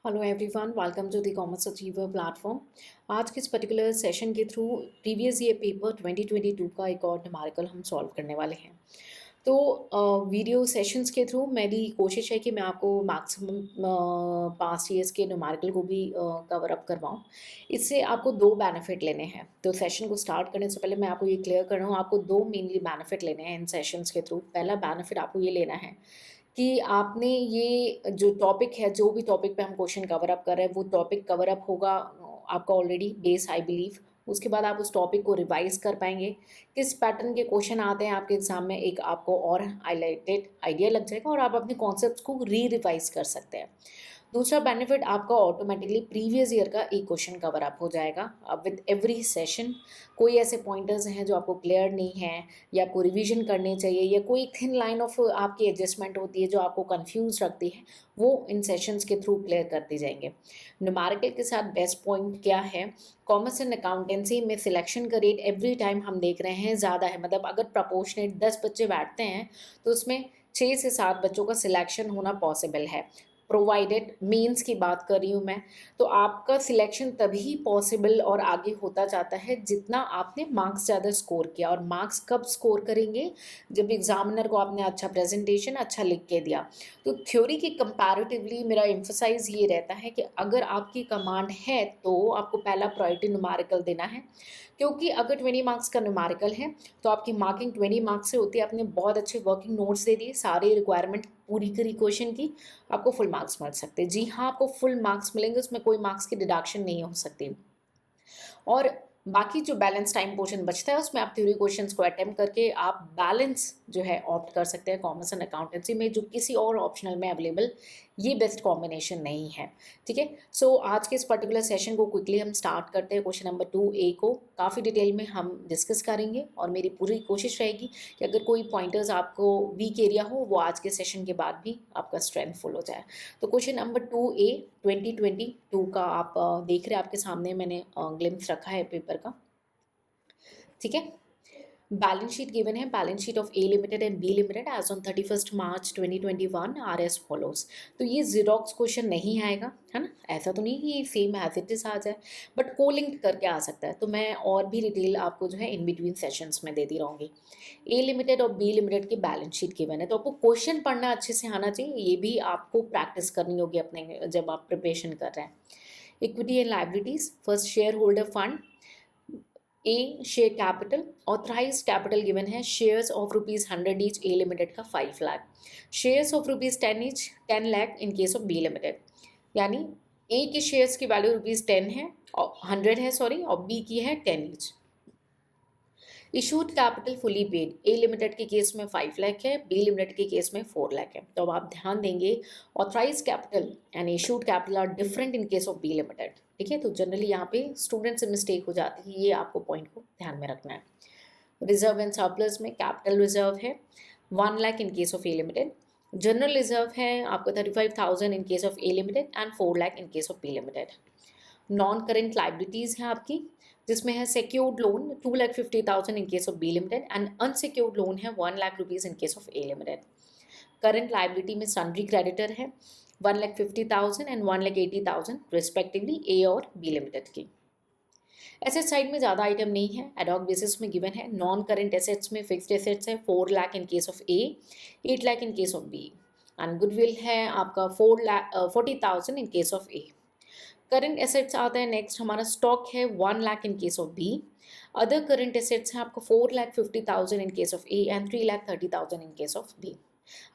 Hello everyone, welcome to the commerce achiever platform. आज के इस पर्टिकुलर सेशन के थ्रू प्रीवियस ईयर पेपर 2022 का एक और न्यूमेरिकल हम सॉल्व करने वाले हैं। तो वीडियो सेशंस के थ्रू मेरी कोशिश है कि मैं आपको मैक्सिमम पास्ट ईयर्स के न्यूमेरिकल को भी कवर अप करवाऊँ। इससे आपको दो बेनिफिट लेने हैं। तो सेशन को स्टार्ट करने से पहले मैं आपको ये क्लियर कर रहा हूँ, आपको दो मेनली बेनिफिट लेने हैं इन सेशंस के थ्रू। पहला बेनिफिट आपको ये लेना है कि आपने ये जो टॉपिक है, जो भी टॉपिक पे हम क्वेश्चन कवर अप कर रहे हैं, वो टॉपिक कवर अप होगा आपका ऑलरेडी बेस, आई बिलीव। उसके बाद आप उस टॉपिक को रिवाइज कर पाएंगे। किस पैटर्न के क्वेश्चन आते हैं आपके एग्जाम में, एक आपको और हाईलाइटेड आइडिया लग जाएगा और आप अपने कॉन्सेप्ट्स को रिवाइज कर सकते हैं। दूसरा बेनिफिट, आपका ऑटोमेटिकली प्रीवियस ईयर का एक क्वेश्चन कवर अप हो जाएगा विद एवरी सेशन। कोई ऐसे पॉइंटर्स हैं जो आपको क्लियर नहीं है या आपको रिवीजन करने चाहिए, या कोई थिन लाइन ऑफ आपकी एडजस्टमेंट होती है जो आपको कंफ्यूज रखती है, वो इन सेशंस के थ्रू क्लियर करते जाएंगे। न्यूमेरिकल के साथ बेस्ट पॉइंट क्या है, कॉमर्स एंड अकाउंटेंसी में सिलेक्शन का रेट एवरी टाइम हम देख रहे हैं ज़्यादा है। मतलब अगर प्रपोर्शनेट 10 बच्चे बैठते हैं तो उसमें 6 से 7 बच्चों का सिलेक्शन होना पॉसिबल है, प्रोवाइडेड मीन्स की बात कर रही हूँ मैं। तो आपका सिलेक्शन तभी पॉसिबल और आगे होता जाता है जितना आपने मार्क्स ज़्यादा स्कोर किया। और मार्क्स कब स्कोर करेंगे, जब एग्जामिनर को आपने अच्छा प्रेजेंटेशन अच्छा लिख के दिया। तो थ्योरी की कंपैरेटिवली मेरा एम्फसाइज ये रहता है कि अगर आपकी कमांड है तो आपको पहला प्रायोरिटी न्यूमेरिकल देना है, क्योंकि अगर 20 मार्क्स का न्यूमेरिकल है तो आपकी मार्किंग 20 मार्क्स से होती है। आपने बहुत अच्छे वर्किंग नोट्स दे दिए, सारी रिक्वायरमेंट पूरी करी क्वेश्चन की, आपको फुल मार्क्स मिल सकते हैं। जी हाँ, आपको फुल मार्क्स मिलेंगे, उसमें कोई मार्क्स की डिडक्शन नहीं हो सकती। और बाकी जो बैलेंस टाइम पोर्शन बचता है उसमें आप थ्योरी क्वेश्चंस को अटेम्प्ट करके आप बैलेंस जो है ऑप्ट कर सकते हैं कॉमर्स एंड अकाउंटेंसी में, जो किसी और ऑप्शनल में अवेलेबल ये बेस्ट कॉम्बिनेशन नहीं है। ठीक है, सो आज के इस पर्टिकुलर सेशन को क्विकली हम स्टार्ट करते हैं। क्वेश्चन नंबर 2A को काफ़ी डिटेल में हम डिस्कस करेंगे और मेरी पूरी कोशिश रहेगी कि अगर कोई पॉइंटर्स आपको वीक एरिया हो वो आज के सेशन के बाद भी आपका स्ट्रेंथफुल हो जाए। तो क्वेश्चन नंबर 2A 2022 का आप देख रहे हैं, आपके सामने मैंने ग्लिम्स रखा है पेपर का। ठीक है, बैलेंस शीट गिवन है, balance sheet of A limited and B limited as on 31 March 2021 are as follows. तो ये जीरोक्स क्वेश्चन नहीं आएगा, है ना। ऐसा तो नहीं कि सेम एज इट इज आ जाए, बट को लिंक करके आ सकता है। तो मैं और भी डिटेल आपको जो है इन बिटवीन सेशंस में देती रहूँगी। ए लिमिटेड और बी लिमिटेड की बैलेंस शीट गिवन है, तो आपको क्वेश्चन पढ़ना अच्छे से आना चाहिए। ये भी आपको प्रैक्टिस करनी होगी अपने जब आप प्रिपरेशन कर रहे हैं। Equity and liabilities, first share holder fund, A share capital, authorise capital given है shares of ₹100 each, A limited का 5 lakh, shares of ₹10 each 10 lakh in case of B limited. यानी ए के शेयर्स की वैल्यू ₹10 है और 100 है, सॉरी, और बी की है 10 each. Issued capital fully paid, A limited के केस में 5 लाख है, बी लिमिटेड के केस में 4 लाख है। तो अब आप ध्यान देंगे authorise capital and issued capital are different in case of B limited. ठीक है, तो जनरली यहाँ पे स्टूडेंट से मिस्टेक हो जाती है, ये आपको पॉइंट को ध्यान में रखना है। रिजर्व एंड सरप्लस में कैपिटल रिजर्व है 1 lakh in case of A limited, general reserve है आपका 35,000 in case of A limited and 4 lakh in case of B limited. Non current liabilities है आपकी, जिसमें है secured loan 2,50,000 in case of B limited and unsecured loan है 1 lakh rupees in case of A limited. Current liability में sundry creditor है 1,50,000 and 1,80,000 respectively A और B limited की। Asset side में ज़्यादा आइटम नहीं है, एडॉक बेसिस में गिवन है। नॉन करेंट एसेट्स में फिक्स्ड एसेट्स है 4 lakh in case of A, 8 lakh in case of B, and goodwill है आपका 40,000 in case of A. Current assets आता है नेक्स्ट, हमारा स्टॉक है 1 lakh in case of B. Other current assets है आपको 4,50,000 in case of A and 3,30,000 in case of B.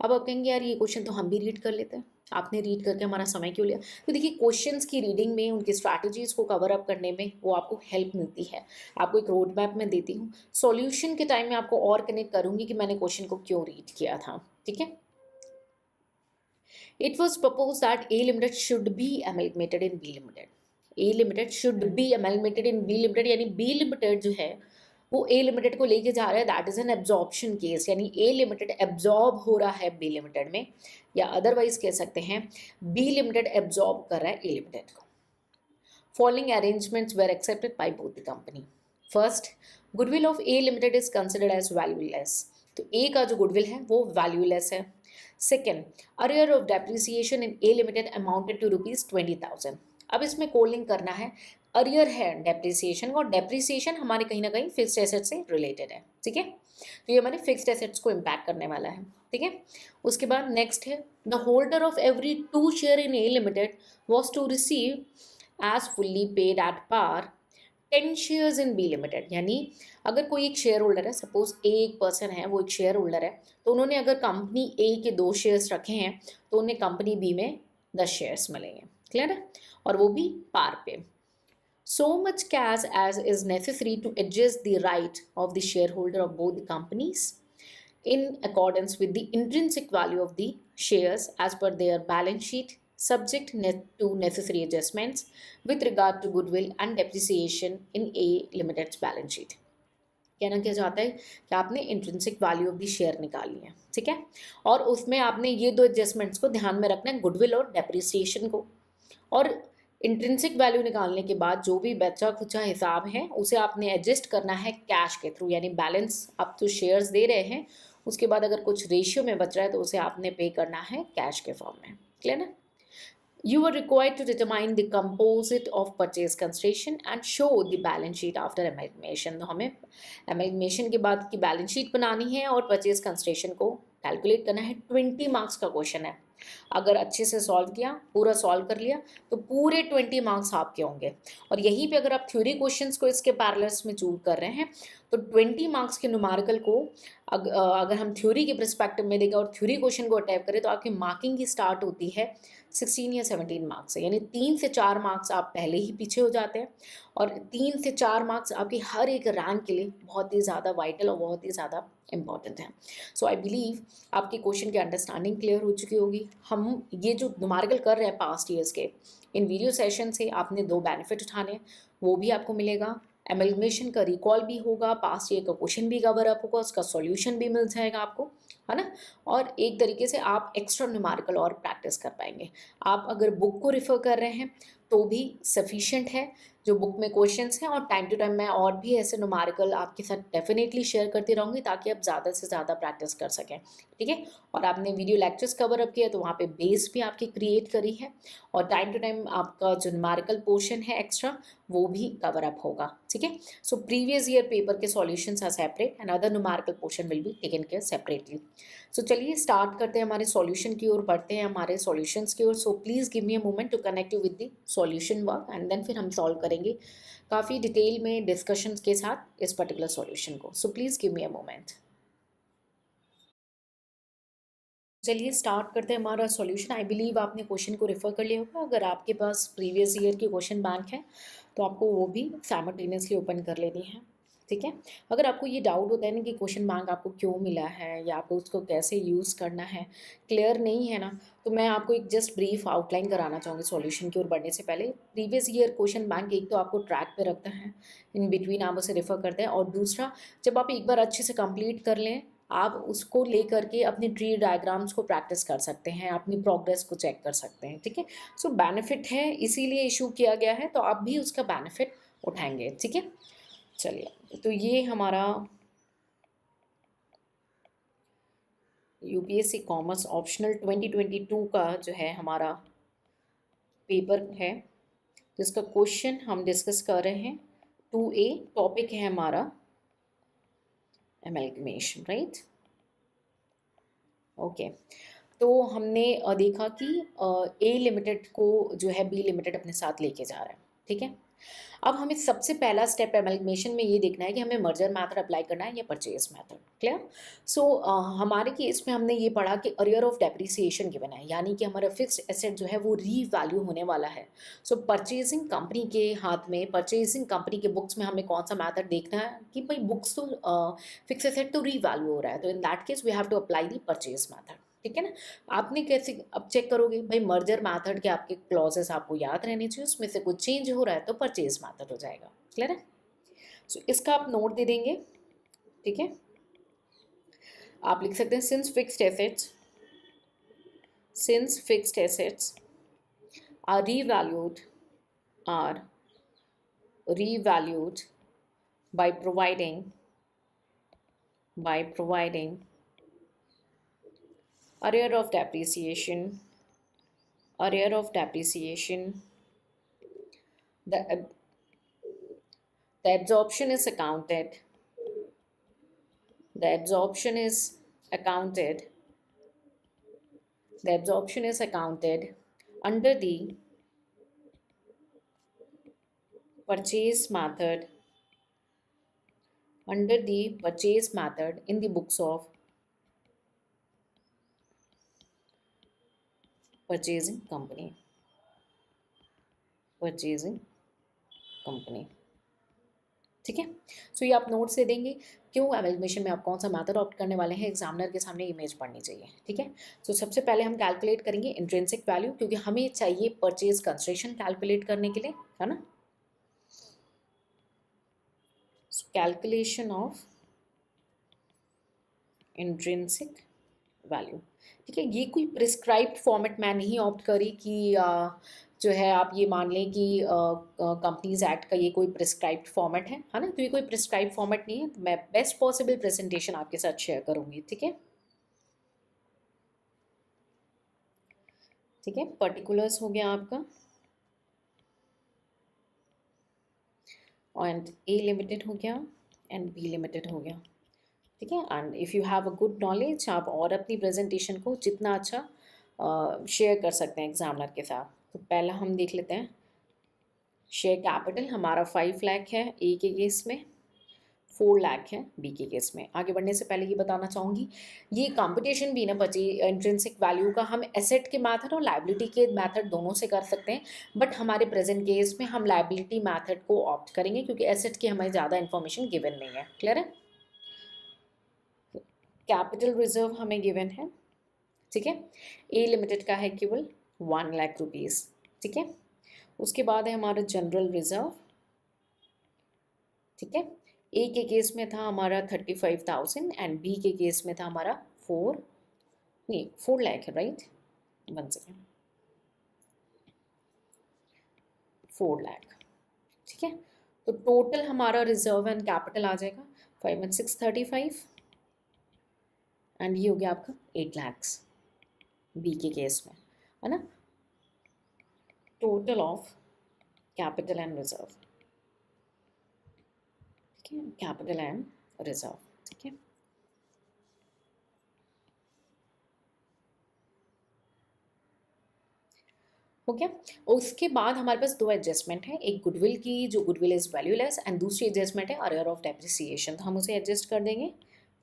अब आप कहेंगे यार ये क्वेश्चन तो हम भी रीड कर लेते हैं, आपने रीड करके हमारा समय क्यों लिया। तो देखिए, क्वेश्चंस की रीडिंग में, उनकी स्ट्रैटेजीज को कवर अप करने में वो आपको हेल्प मिलती है। आपको एक रोड मैप में देती हूँ, सॉल्यूशन के टाइम में आपको और कनेक्ट करूंगी कि मैंने क्वेश्चन को क्यों रीड किया था। ठीक है, it was proposed that A Limited should be amalgamated in B Limited. A Limited should be amalgamated in B Limited, यानी B Limited जो है वो A Limited को लेके जा रहा है, that is an absorption case, यानी A Limited एब्जॉर्ब हो रहा है B Limited में, या अदरवाइज कह सकते हैं B Limited एब्जॉर्ब कर रहा है A Limited को। Following arrangements were accepted by both the company. First, goodwill of A Limited is considered as valueless. तो A का जो goodwill है वो valueless है। Second, arrear of depreciation in A limited amounted to ₹20,000। अब इसमें calling करना है, अरियर है डेप्रिसिएशन का, और डेप्रिसिएशन हमारे कहीं ना कहीं फिक्स्ड एसेट से रिलेटेड है, ठीक है। तो ये हमारे फिक्स्ड एसेट्स को इम्पैक्ट करने वाला है, ठीक है। उसके बाद नेक्स्ट है, the holder of every 2 share in A limited was to receive as fully paid at par 10 shares in B limited. यानी अगर कोई एक शेयर होल्डर है, सपोज एक पर्सन है, वो एक शेयर होल्डर है, तो उन्होंने अगर कंपनी ए के 2 शेयर्स रखे हैं तो उन्हें कंपनी बी में 10 शेयर्स मिलेंगे, क्लियर है, और वो भी पार पे। So much cash as is necessary to adjust the right of the shareholder of both the companies in accordance with the intrinsic value of the shares as per their balance sheet, subject to necessary adjustments with regard to goodwill and depreciation in A Limited's balance sheet। कहना क्या चाहता है कि आपने intrinsic value of the share निकाली है, ठीक है, और उसमें आपने ये 2 एडजस्टमेंट्स को ध्यान में रखना है, गुडविल और डेप्रिसिएशन को। और इंट्रिंसिक वैल्यू निकालने के बाद जो भी बचा खुचा हिसाब है उसे आपने एडजस्ट करना है कैश के थ्रू, यानी बैलेंस आप तो शेयर्स दे रहे हैं, उसके बाद अगर कुछ रेशियो में बच रहा है तो उसे आपने पे करना है कैश के फॉर्म में, क्लियर ना। You are required to determine the composite of purchase consideration and show the balance sheet after amalgamation। तो हमें amalgamation के बाद की बैलेंस शीट बनानी है और परचेज कंसिडरेशन को कैलकुलेट करना है। 20 मार्क्स का क्वेश्चन है, अगर अच्छे से सॉल्व किया, पूरा सॉल्व कर लिया, तो पूरे 20 मार्क्स आपके होंगे। और यहीं पे अगर आप थ्योरी क्वेश्चंस को इसके पैरेलल्स में चूज कर रहे हैं तो 20 मार्क्स के न्यूमेरिकल को अगर हम थ्योरी के परस्पेक्टिव में देखें और थ्योरी क्वेश्चन को अटैप करें तो आपकी मार्किंग की स्टार्ट होती है 16 या 17 मार्क्स से, यानी 3 से 4 मार्क्स आप पहले ही पीछे हो जाते हैं, और 3 से 4 मार्क्स आपकी हर एक रैंक के लिए बहुत ही ज़्यादा वाइटल और बहुत ही ज़्यादा इंपॉर्टेंट है। सो आई बिलीव आपकी क्वेश्चन की अंडरस्टैंडिंग क्लियर हो चुकी होगी। हम ये जो न्यूमेरिकल कर रहे हैं पास्ट ईयर्स के, इन वीडियो सेशन से आपने 2 बेनिफिट उठाने, वो भी आपको मिलेगा, एमलगमेशन का रिकॉल भी होगा, पास्ट ईयर का क्वेश्चन भी कवर अप होगा, उसका सॉल्यूशन भी मिल जाएगा आपको, है ना, और एक तरीके से आप एक्स्ट्रा न्यूमेरिकल और प्रैक्टिस कर पाएंगे। आप अगर बुक को रिफ़र कर रहे हैं तो भी सफिशिएंट है, जो बुक में क्वेश्चंस हैं, और टाइम टू टाइम मैं और भी ऐसे न्यूमेरिकल आपके साथ डेफिनेटली शेयर करती रहूँगी ताकि आप ज़्यादा से ज़्यादा प्रैक्टिस कर सकें, ठीक है। और आपने वीडियो लेक्चर्स कवर अप किया तो वहाँ पे बेस भी आपकी क्रिएट करी है, और टाइम टू टाइम आपका जो न्यूमेरिकल पोर्शन है एक्स्ट्रा वो भी कवर अप होगा, ठीक है। सो प्रीवियस ईयर पेपर के solutions are separate and other numerical portion will be taken care separately. So चलिए स्टार्ट करते हैं, हमारे सॉल्यूशन की ओर बढ़ते हैं, हमारे सॉल्यूशंस की ओर। So please give me a moment to connect you with the solution work and then फिर हम सॉल्व करेंगे काफ़ी डिटेल में डिस्कशंस के साथ इस पर्टिकुलर सॉल्यूशन को। सो please give me a moment. चलिए स्टार्ट करते हैं हमारा सॉल्यूशन। आई बिलीव आपने क्वेश्चन को रेफर कर लिया होगा, अगर आपके पास प्रीवियस ईयर की क्वेश्चन बैंक है तो आपको वो भी साइमल्टेनियसली ओपन कर लेनी है, ठीक है। अगर आपको ये डाउट होता है ना कि क्वेश्चन बैंक आपको क्यों मिला है या आपको उसको कैसे यूज़ करना है, क्लियर नहीं है ना, तो मैं आपको एक जस्ट ब्रीफ आउटलाइन कराना चाहूँगी सॉल्यूशन की ओर बढ़ने से पहले। प्रीवियस ईयर क्वेश्चन बैंक एक तो आपको ट्रैक पे रखता है, इन बिटवीन आप उसे रेफर करते हैं, और दूसरा जब आप एक बार अच्छे से कंप्लीट कर लें आप उसको लेकर के अपनी ट्री डायग्राम्स को प्रैक्टिस कर सकते हैं, अपनी प्रोग्रेस को चेक कर सकते हैं, ठीक है। सो बेनिफिट है इसीलिए इशू किया गया है, तो आप भी उसका बेनिफिट उठाएंगे, ठीक है। चलिए तो ये हमारा यूपीएससी कॉमर्स ऑप्शनल 2022 का जो है हमारा पेपर है, जिसका क्वेश्चन हम डिस्कस कर रहे हैं 2A। टॉपिक है हमारा एमलगमेशन, राइट, ओके। तो हमने देखा कि ए लिमिटेड को जो है बी लिमिटेड अपने साथ लेके जा रहा है, ठीक है। अब हमें सबसे पहला स्टेप एमलगमेशन में ये देखना है कि हमें मर्जर मेथड अप्लाई करना है या परचेज मेथड, क्लियर। सो हमारे केस में हमने ये पढ़ा कि अरियर ऑफ डेप्रिसिएशन गिवन है, यानी कि हमारा फिक्स्ड एसेट जो है वो रीवैल्यू होने वाला है। सो परचेजिंग कंपनी के हाथ में, परचेजिंग कंपनी के बुक्स में हमें कौन सा मेथड देखना है कि भाई बुक्स तो फिक्स एसेट तो रीवैल्यू हो रहा है, तो in that case we have to apply the purchase method, ठीक है ना। आपने कैसे अब चेक करोगे भाई मर्जर मेथड के आपके क्लॉजेस आपको याद रहने चाहिए, उसमें से कुछ चेंज हो रहा है तो परचेज मेथड हो जाएगा, क्लियर है। सो इसका आप नोट दे देंगे, ठीक है। आप लिख सकते हैं since fixed assets are revalued by providing arrear of depreciation, arrear of depreciation, the the absorption is accounted, the absorption is accounted, the absorption is accounted under the purchase method, under the purchase method in the books of purchasing company, purchasing company। ठीक है, सो ये आप note से देंगे क्यों amalgamation में आप कौन सा मैथड ऑप्ट करने वाले हैं, एग्जामिनर के सामने इमेज पढ़नी चाहिए। ठीक है, सो सबसे पहले हम कैलकुलेट करेंगे इंट्रिंसिक वैल्यू, क्योंकि हमें चाहिए परचेज कंसिडरेशन कैलकुलेट करने के लिए, है ना। Calculation of intrinsic value. ठीक है, ये कोई प्रिस्क्राइब्ड फॉर्मेट मैं नहीं ऑप्ट करी कि जो है आप ये मान लें कि कंपनीज एक्ट का ये कोई प्रिस्क्राइब्ड फॉर्मेट है ना। तो ये कोई प्रिस्क्राइब्ड फॉर्मेट नहीं है, तो मैं बेस्ट पॉसिबल प्रेजेंटेशन आपके साथ शेयर करूंगी। ठीक है, ठीक है, पर्टिकुलर्स हो गया आपका, एंड ए लिमिटेड हो गया एंड बी लिमिटेड हो गया। ठीक है, and if you have a good knowledge, आप और अपनी प्रेजेंटेशन को जितना अच्छा शेयर कर सकते हैं एग्जामिनर के साथ। तो पहला हम देख लेते हैं, शेयर कैपिटल हमारा 5 लाख है ए के केस में, 4 लाख है बी के केस में। आगे बढ़ने से पहले ये बताना चाहूँगी, ये कंपटीशन भी ना बची इंट्रिंसिक वैल्यू का, हम एसेट के मैथड और लाइबिलिटी के मैथड दोनों से कर सकते हैं, बट हमारे प्रेजेंट केस में हम लाइबिलिटी मैथड को ऑप्ट करेंगे क्योंकि एसेट की हमें ज़्यादा इन्फॉर्मेशन गिवन नहीं है। क्लियर है, कैपिटल रिजर्व हमें गिवन है। ठीक है, ए लिमिटेड का है केवल 1 लाख रुपीज़। ठीक है, उसके बाद है हमारा जनरल रिजर्व। ठीक है, ए के केस में था हमारा 35,000 एंड बी के केस में था हमारा 4 लाख है, राइट, 1 सेकेंड, 4 लाख। ठीक है, तो टोटल हमारा रिजर्व एंड कैपिटल आ जाएगा 5,635 एंड ये हो गया आपका 8 लैक्स बी के केस में, है ना। Total of capital and reserve, ठीक है, कैपिटल एंड रिजर्व। ठीक है, हो गया। उसके बाद हमारे पास दो एडजस्टमेंट है, एक गुडविल की जो गुडविल इज वैल्यूलेस, एंड दूसरी एडजस्टमेंट है अरियर ऑफ डेप्रिसिएशन। तो हम उसे एडजस्ट कर देंगे।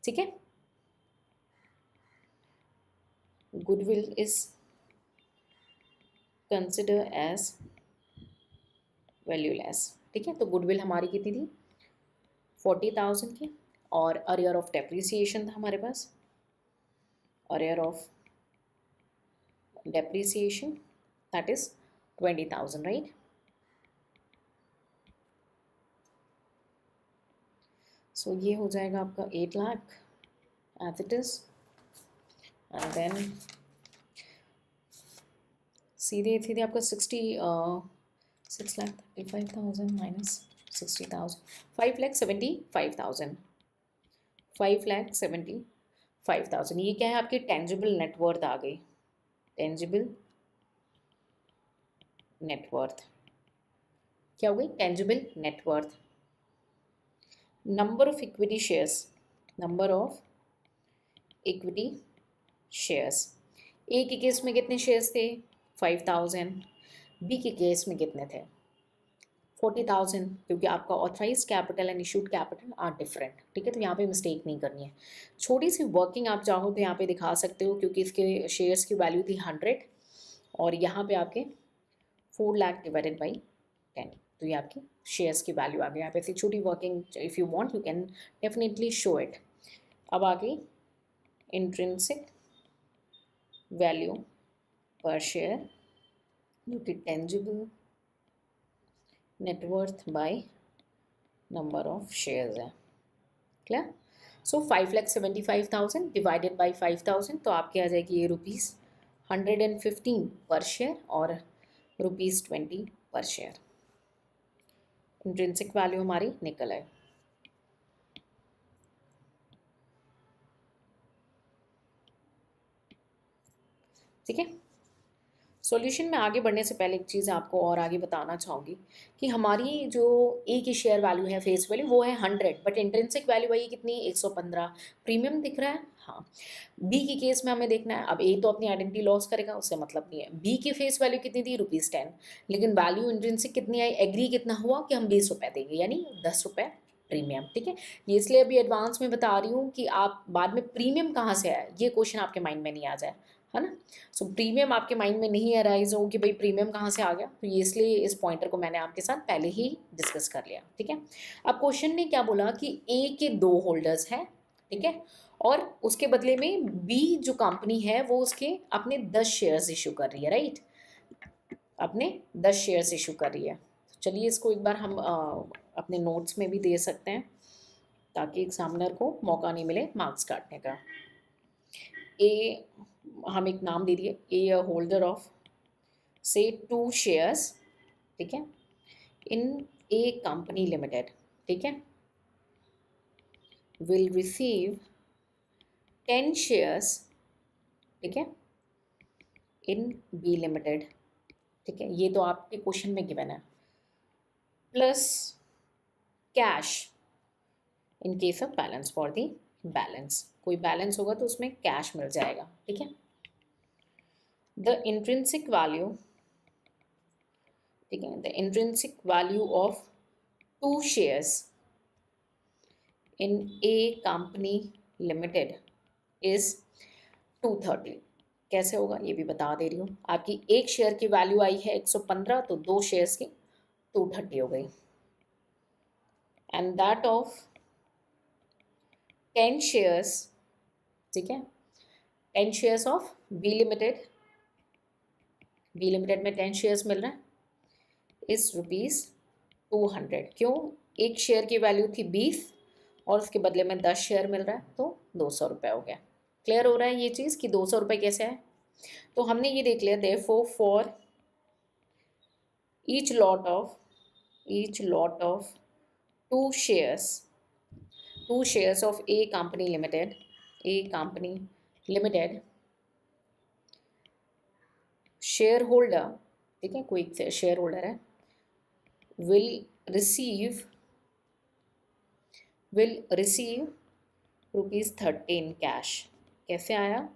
ठीक है, goodwill is consider as valueless. ठीक है, तो गुडविल हमारी कितनी थी 40,000 की, और अरियर ऑफ डेप्रिसिएशन था हमारे पास, arrear of depreciation that is 20,000, right. So ये हो जाएगा आपका 8 lakh as it is, and then सीधे सीधे आपका 6,35,000 माइनस 60,000, 5,75,000, 5,75,000। ये क्या है, आपकी टेंजिबल नेटवर्थ आ गई, टेंजिबल नेटवर्थ क्या हो गई, tangible net worth. Number of equity shares, number of equity shares, A के केस में कितने शेयर्स थे 5,000, बी के केस में कितने थे 40,000, क्योंकि आपका authorise capital and issued capital are different. ठीक है, तो यहाँ पे मिस्टेक नहीं करनी है। छोटी सी वर्किंग आप चाहो तो यहाँ पे दिखा सकते हो, क्योंकि इसके शेयर्स की वैल्यू थी 100 और यहाँ पे आपके 4 लाख डिवाइडेड बाई 10, तो ये आपकी शेयर्स की वैल्यू आ गई। यहाँ पे ऐसी छोटी working if you want you can definitely show it. अब आ गई इंट्रिंसिक वैल्यू पर शेयर जो कि tangible net worth by number of shares है। क्लियर, सो 5,75,000 डिवाइडेड बाई 5,000, तो आपके आ जाएगी ये ₹115 पर शेयर और ₹20 पर शेयर। इंट्रिंसिक वैल्यू हमारी निकल आए। ठीक है। सॉल्यूशन में आगे बढ़ने से पहले एक चीज़ आपको और आगे बताना चाहूँगी कि हमारी जो ए की शेयर वैल्यू है, फेस वैल्यू, वो है 100, बट इंट्रिंसिक वैल्यू आई कितनी, 115। प्रीमियम दिख रहा है, हाँ। बी की केस में हमें देखना है, अब ए तो अपनी आइडेंटिटी लॉस करेगा, उससे मतलब नहीं है। बी की फेस वैल्यू कितनी थी, ₹10, लेकिन वैल्यू इंट्रिंसिक कितनी आई, एग्री कितना हुआ कि हम ₹20 देंगे, यानी ₹10 प्रीमियम। ठीक है, ये इसलिए अभी एडवांस में बता रही हूँ कि आप बाद में प्रीमियम कहाँ से आया ये क्वेश्चन आपके माइंड में नहीं आ जाए, है ना। सो प्रीमियम आपके माइंड में नहीं अराइज हो कि भाई प्रीमियम कहाँ से आ गया, तो ये इसलिए इस पॉइंटर को मैंने आपके साथ पहले ही डिस्कस कर लिया। ठीक है, अब क्वेश्चन ने क्या बोला कि ए के 2 होल्डर्स हैं, ठीक है, और उसके बदले में बी जो कंपनी है वो उसके अपने 10 शेयर्स इशू कर रही है, राइट, अपने 10 शेयर्स इशू कर रही है। चलिए इसको एक बार हम अपने नोट्स में भी दे सकते हैं ताकि एग्जामिनर को मौका नहीं मिले मार्क्स काटने का। ए, हम एक नाम दे दिए, ए होल्डर ऑफ से 2 शेयर्स, ठीक है, इन ए कंपनी लिमिटेड, ठीक है, विल रिसीव 10 शेयर्स, ठीक है, इन बी लिमिटेड। ठीक है, ये तो आपके क्वेश्चन में गिवन है, plus cash in case of balance, for the balance, कोई बैलेंस होगा तो उसमें कैश मिल जाएगा। ठीक है, द इंट्रिंसिक वैल्यू, ठीक है, the intrinsic value of 2 shares in A company limited is 230। कैसे होगा ये भी बता दे रही हूँ, आपकी एक शेयर की वैल्यू आई है 115, तो 2 शेयर्स की 230 हो गई, एंड दैट ऑफ 10 शेयर्स, ठीक है, 10 shares of B limited, B limited में 10 शेयर्स मिल रहे हैं, इस ₹200। क्यों, एक शेयर की वैल्यू थी 20 और उसके बदले में 10 शेयर मिल रहा है, तो ₹200 हो गया। क्लियर हो रहा है ये चीज़ कि ₹200 कैसे है। तो हमने ये देख लिया, therefore for each lot of 2 shares of A company limited, share holder, ठीक है, कोई शेयर होल्डर है, विल रिसीव ₹13 कैश। कैसे आया,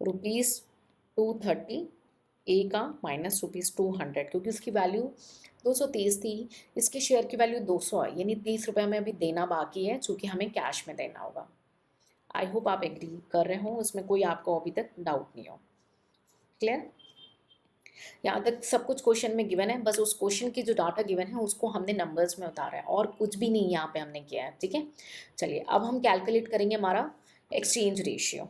₹230 ए का माइनस ₹200, क्योंकि उसकी वैल्यू 230 थी, इसके शेयर की वैल्यू 200 है, यानी ₹30 हमें अभी देना बाकी है, चूँकि हमें कैश में देना होगा। आई होप आप एग्री कर रहे हो, उसमें कोई आपको अभी तक डाउट नहीं हो। क्लियर, यहाँ तक सब कुछ क्वेश्चन में गिवन है, बस उस क्वेश्चन की जो डाटा गिवन है उसको हमने नंबर्स में उतारा है, और कुछ भी नहीं यहाँ पे हमने किया है। ठीक है, चलिए अब हम कैलकुलेट करेंगे हमारा एक्सचेंज रेशियो।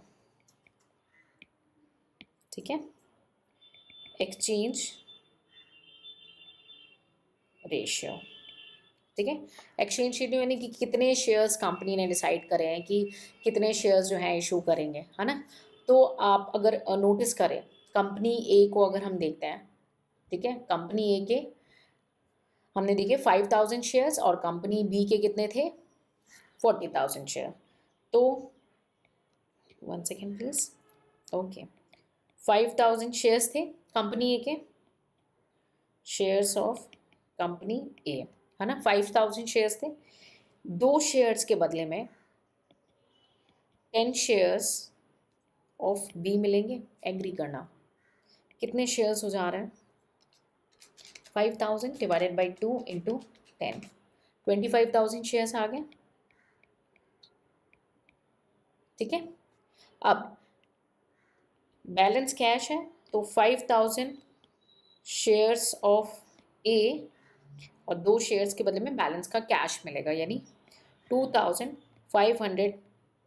ठीक है, एक्सचेंज रेशियो, ठीक है, एक्सचेंज रेशियो यानी कि कितने शेयर्स कंपनी ने डिसाइड करे हैं कि कितने शेयर्स जो हैं इशू करेंगे, है ना। तो आप अगर नोटिस करें, कंपनी ए को अगर हम देखते हैं, ठीक है, कंपनी ए के हमने देखे 5000 शेयर्स और कंपनी बी के कितने थे, 40,000 शेयर। तो 1 सेकेंड प्लीज, ओके, 5000 शेयर्स थे कंपनी ए के, शेयर्स ऑफ कंपनी ए, है ना, 5000 शेयर्स थे, 2 शेयर्स के बदले में 10 शेयर्स ऑफ बी मिलेंगे। एग्री करना, कितने शेयर्स हो जा रहे हैं, 5000 डिवाइडेड बाई 2 इंटू 10, 25,000 शेयर्स आ गए। ठीक है, अब बैलेंस कैश है, तो 5000 शेयर्स ऑफ ए और 2 शेयर्स के बदले में बैलेंस का कैश मिलेगा, यानी 2500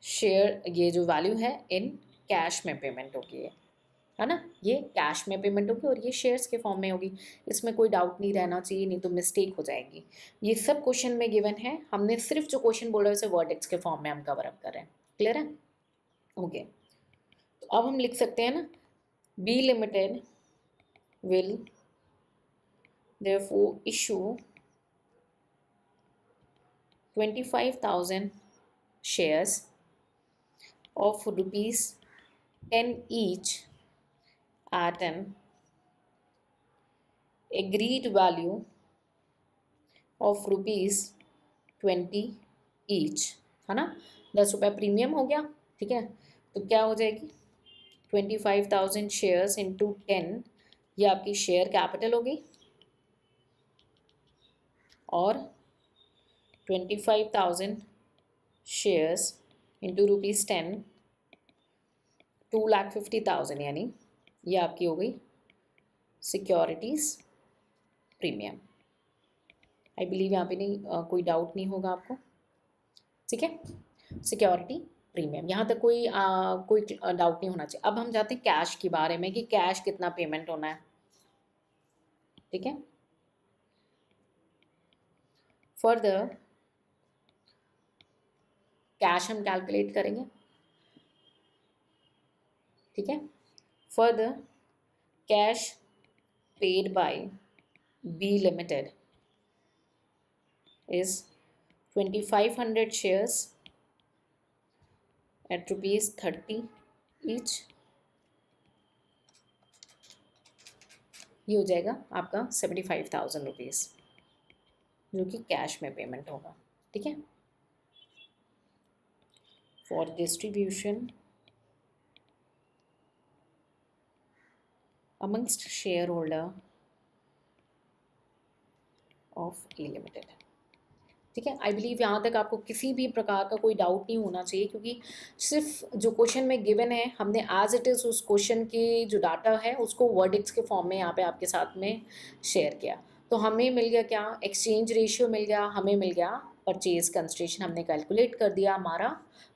शेयर, ये जो वैल्यू है इन कैश में पेमेंट होगी, है ना, ये कैश में पेमेंट होगी और ये शेयर्स के फॉर्म में होगी। इसमें कोई डाउट नहीं रहना चाहिए, नहीं तो मिस्टेक हो जाएगी। ये सब क्वेश्चन में गिवन है, हमने सिर्फ जो क्वेश्चन बोला है उसे वर्डिक्स के फॉर्म में हम कवर अप कर रहे हैं। क्लियर है, ओके। तो अब हम लिख सकते हैं ना, B limited will therefore issue 25,000 shares of ₹10 each at an agreed value of ₹20 each, है ना। 10 रुपये प्रीमियम हो गया, ठीक है। तो क्या हो जाएगी 25,000 शेयर्स इंटू 10, ये आपकी शेयर कैपिटल होगी, और 25,000 शेयर्स इंटू ₹10, 2,50,000, यानी ये आपकी हो गई सिक्योरिटीज़ प्रीमियम। आई बिलीव यहाँ पे नहीं कोई डाउट नहीं होगा आपको, ठीक है। सिक्योरिटी प्रीमियम, यहाँ तक कोई डाउट नहीं होना चाहिए। अब हम जाते हैं कैश के बारे में कि कैश कितना पेमेंट होना है, ठीक है। फर्दर कैश हम कैलकुलेट करेंगे, ठीक है। Further cash paid by B limited is 2,500 shares at ₹30 each, ये हो जाएगा आपका 75,000 रुपीज़, जो कि कैश में पेमेंट होगा, ठीक है। For distribution amongst share holder of A limited, ठीक है। आई बिलीव यहाँ तक आपको किसी भी प्रकार का कोई डाउट नहीं होना चाहिए, क्योंकि सिर्फ जो क्वेश्चन में गिवन है हमने एज इट इज़ उस क्वेश्चन की जो डाटा है उसको वर्डिक्स के फॉर्म में यहाँ पे आपके साथ में शेयर किया। तो हमें मिल गया क्या, एक्सचेंज रेशियो मिल गया, हमें मिल गया परचेज कंसिडरेशन, हमने कैलकुलेट कर दिया हमारा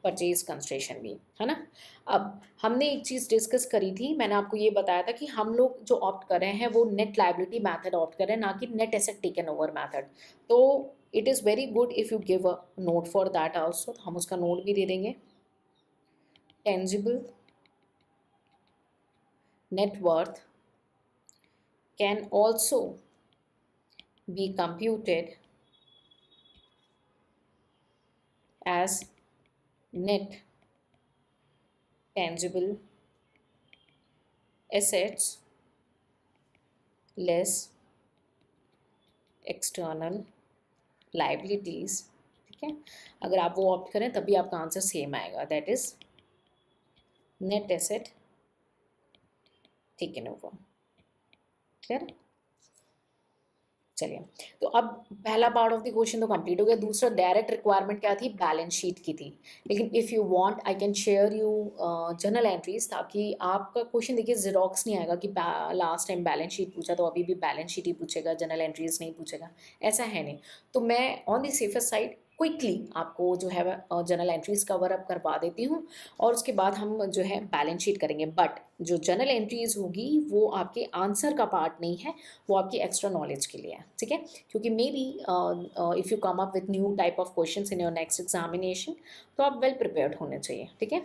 परचेज कंसिडरेशन भी, है ना। अब हमने एक चीज़ डिस्कस करी थी, मैंने आपको ये बताया था कि हम लोग जो ऑप्ट कर रहे हैं वो नेट लायबिलिटी मैथड ऑप्ट कर रहे हैं, ना कि net asset taken over method. तो it is very good if you give a note for that also, तो हम उसका नोट भी दे देंगे। Tangible net worth can also be computed as net tangible assets less external liabilities, ठीक है। अगर आप वो ऑप्ट करें तभी आपका आंसर सेम आएगा, that is net asset taken over, clear. चलिए, तो अब पहला पार्ट ऑफ द क्वेश्चन तो कंप्लीट हो गया। दूसरा डायरेक्ट रिक्वायरमेंट क्या थी, बैलेंस शीट की थी। लेकिन if you want I can share you journal entries, ताकि आपका क्वेश्चन देखिए जीरोक्स नहीं आएगा कि लास्ट टाइम बैलेंस शीट पूछा तो अभी भी बैलेंस शीट ही पूछेगा, जर्नल एंट्रीज नहीं पूछेगा, ऐसा है नहीं। तो मैं on the safest side quickly आपको जो है जर्नल एंट्रीज कवर अप करवा देती हूँ, और उसके बाद हम जो है बैलेंस शीट करेंगे। बट जो जर्नल एंट्रीज होगी वो आपके आंसर का पार्ट नहीं है, वो आपकी एक्स्ट्रा नॉलेज के लिए है, ठीक है। क्योंकि may be if you come up with new type of questions in your next examination, तो आप वेल प्रिपेयर्ड होने चाहिए, ठीक है।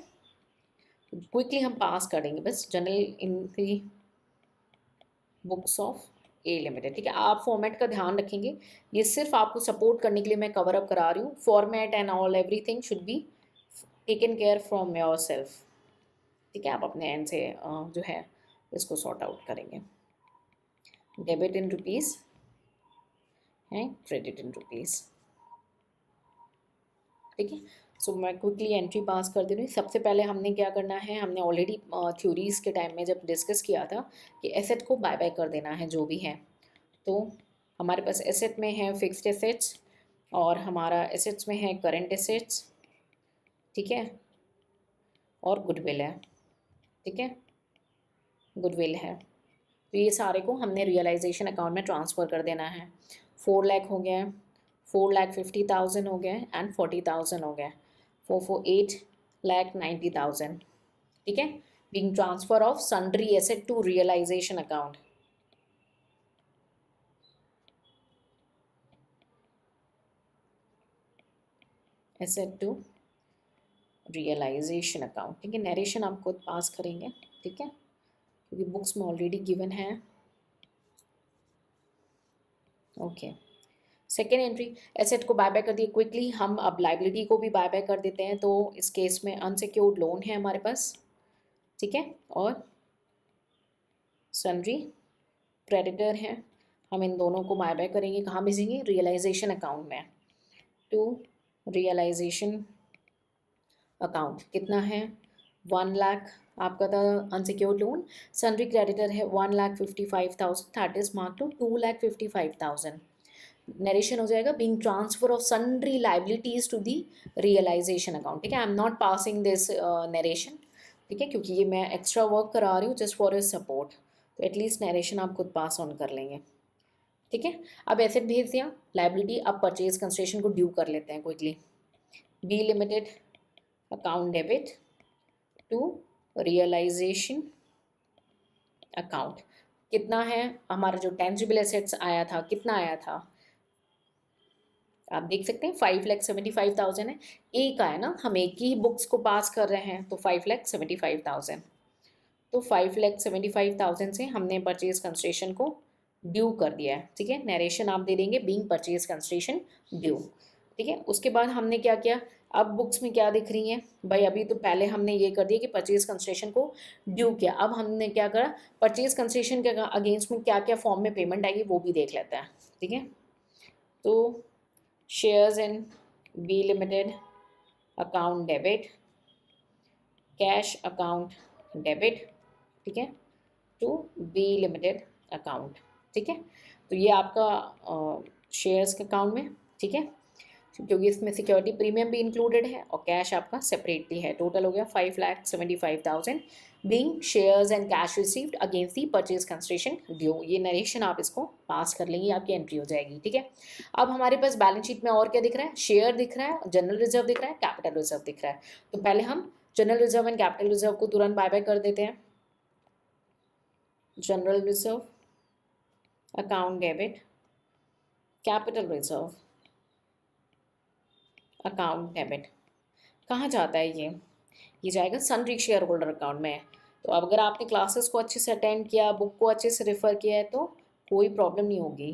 क्विकली हम पास करेंगे बस journal in the books of A limited, ठीक है। आप फॉर्मेट का ध्यान रखेंगे, ये सिर्फ आपको सपोर्ट करने के लिए मैं कवर अप करा रही हूँ। Format and all everything should be taken care from your self, ठीक है। आप अपने एंड से जो है इसको सॉर्ट आउट करेंगे। डेबिट इन रुपीज़ है, क्रेडिट इन रुपीज़, ठीक है। सो मैं क्विकली एंट्री पास कर दे रही हूँ। सबसे पहले हमने क्या करना है, हमने ऑलरेडी थ्योरीज़ के टाइम में जब डिस्कस किया था कि एसेट को बाय बाय कर देना है जो भी है। तो हमारे पास एसेट में है फिक्स्ड एसेट्स, और हमारा एसेट्स में है करंट एसेट्स, ठीक है, और गुडविल है, ठीक है, गुडविल है। तो ये सारे को हमने रियलाइजेशन अकाउंट में ट्रांसफ़र कर देना है। 4 लाख हो गया, 4,50,000 हो गया, एंड 40,000 हो गया, 4,48,90,000, ठीक है। Being transfer of sundry asset to realisation account. Asset to realisation account, ठीक है। नरेशन आप खुद पास करेंगे, ठीक है, क्योंकि बुक्स में ऑलरेडी गिवन है, ओके। सेकेंड एंट्री, एसेट को बाय बाय कर दिए क्विकली। हम अब लाइबिलिटी को भी बाय बाय कर देते हैं। तो इस केस में अनसिक्योर्ड लोन है हमारे पास, ठीक है, और सन्ड्री क्रेडिटर है, हम इन दोनों को बाय बैक करेंगे, कहाँ भेजेंगे, रियलाइजेशन अकाउंट में, टू रियलाइजेशन अकाउंट। कितना है, 1 लाख आपका था अनसिक्योर्ड लोन, सन्ड्री क्रेडिटर है 1,55,000, that is mark to 2,55,000। Narration हो जाएगा being transfer of sundry liabilities to the realisation account. ठीक है, I am not passing this narration, ठीक है, क्योंकि ये मैं एक्स्ट्रा वर्क करा रही हूँ जस्ट फॉर योर सपोर्ट, तो एटलीस्ट नरेशन आप खुद पास ऑन कर लेंगे। ठीक है, अब एसेट भेज दिया, लाइबिलिटी, अब परचेज कंसिडरेशन को ड्यू कर लेते हैं quickly. B limited account debit to realisation account. कितना है हमारा जो टेंजिबल एसेट्स आया था, कितना आया था, आप देख सकते हैं 5,75,000 है, एक आया ना, हम एक ही बुक्स को पास कर रहे हैं तो 5,75,000, तो 5,75,000 से हमने परचेज कंसिडरेशन को ड्यू कर दिया है। ठीक है, नरेशन आप दे देंगे बीइंग परचेज कंसिडरेशन ड्यू। ठीक है, उसके बाद हमने क्या किया, अब बुक्स में क्या दिख रही हैं भाई, अभी तो पहले हमने ये कर दिया कि परचेज कंसिडरेशन को ड्यू किया, अब हमने क्या करा, परचेज कंसिडरेशन के अगेंस्ट में क्या क्या फॉर्म में पेमेंट आएगी वो भी देख लेते हैं। ठीक है, तो shares in B limited account debit, cash account debit, ठीक है, टू बी लिमिटेड अकाउंट। ठीक है, तो ये आपका शेयर्स के अकाउंट में, ठीक है, क्योंकि इसमें सिक्योरिटी प्रीमियम भी इंक्लूडेड है और कैश आपका सेपरेटली है। टोटल हो गया 5,75,000 being shares and cash received against the purchase consideration due. ये नरेशन आप इसको पास कर लेंगे, आपकी एंट्री हो जाएगी। ठीक है, अब हमारे पास बैलेंस शीट में और क्या दिख रहा है, शेयर दिख रहा है, जनरल रिजर्व दिख रहा है, कैपिटल रिजर्व दिख रहा है। तो पहले हम general reserve and capital reserve को तुरंत बाय बाय कर देते हैं। General reserve account debit, capital reserve account debit, कहाँ जाता है ये जाएगा सन्ड्री शेयर होल्डर अकाउंट में। तो अब अगर आपने क्लासेस को अच्छे से अटेंड किया, बुक को अच्छे से रेफर किया है तो कोई प्रॉब्लम नहीं होगी,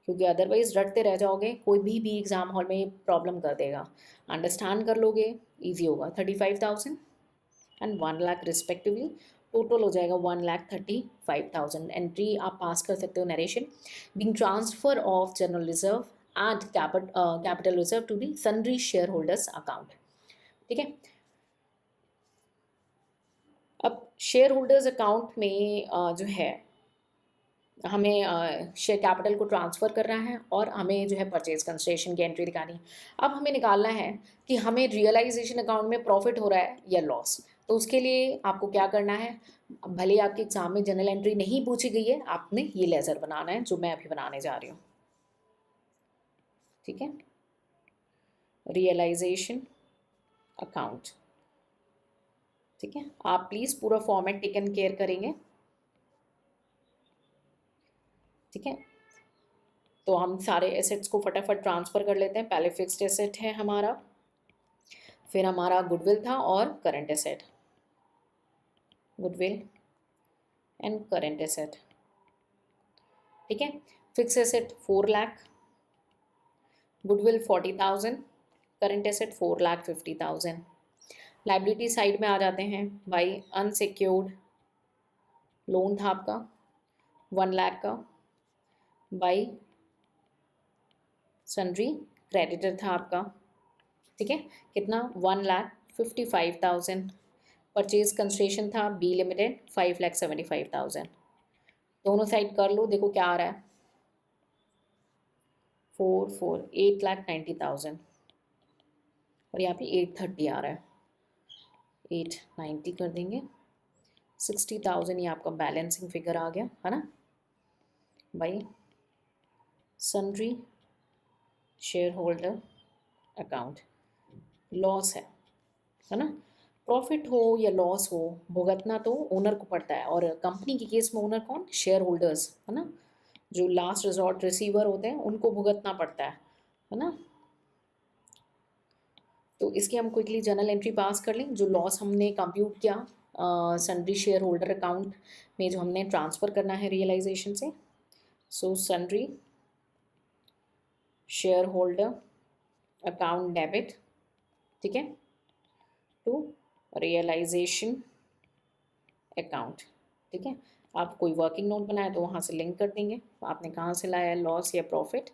क्योंकि अदरवाइज रटते रह जाओगे, कोई भी एग्जाम हॉल में प्रॉब्लम कर देगा। अंडरस्टैंड कर लोगे, ईजी होगा। 35,000 एंड 1 लाख रिस्पेक्टिवली, टोटल हो जाएगा 1,35,000। एंट्री आप पास कर सकते हो narration being transfer of general reserve and capital reserve to the sundry share holders account. ठीक है, अब शेयर होल्डर्स अकाउंट में जो है हमें शेयर कैपिटल को ट्रांसफ़र करना है और हमें जो है परचेज कंसिडरेशन की एंट्री दिखानी है। अब हमें निकालना है कि हमें रियलाइजेशन अकाउंट में प्रॉफिट हो रहा है या लॉस। तो उसके लिए आपको क्या करना है, भले ही आपके एग्जाम में जनरल एंट्री नहीं पूछी गई है, आपने ये लेजर बनाना है जो मैं अभी बनाने जा रही हूँ। ठीक है, रियलाइजेशन अकाउंट। ठीक है, आप प्लीज़ पूरा फॉर्मेट टेकन केयर करेंगे। ठीक है, तो हम सारे एसेट्स को फटाफट ट्रांसफ़र कर लेते हैं। पहले फिक्स्ड एसेट है हमारा, फिर हमारा गुडविल था और current asset, goodwill and current asset. ठीक है, fix asset 4 lakh, goodwill 40,000, current asset 4,50,000। Liability side में आ जाते हैं भाई, अनसिक्योर्ड लोन था आपका 1 लाख का, बाई सन्ड्री क्रेडिटर था आपका। ठीक है, कितना, 1,55,000। परचेज कंसिडरेशन था बी लिमिटेड 5,75,000। दोनों साइड कर लो, देखो क्या आ रहा है, 8,90,000 और यहाँ पे 830 आ रहा है, 890 कर देंगे, 60,000 ये आपका बैलेंसिंग फिगर आ गया है ना भाई, sundry share holder account. Loss है ना, प्रॉफिट हो या लॉस हो, भुगतना तो ओनर को पड़ता है, और कंपनी के केस में ओनर कौन, शेयर होल्डर्स है ना, जो लास्ट रिजॉर्ट रिसीवर होते हैं उनको भुगतना पड़ता है ना। तो इसकी हम क्विकली जर्नल एंट्री पास कर लें। जो लॉस हमने कंप्यूट किया सन्ड्री शेयर होल्डर अकाउंट में, जो हमने ट्रांसफ़र करना है रियलाइजेशन से, so sundry share holder account debit, ठीक है, टू रियलाइजेशन अकाउंट। ठीक है। आप कोई वर्किंग नोट बनाए तो वहाँ से लिंक कर देंगे, आपने कहाँ से लाया है, लॉस या प्रॉफिट।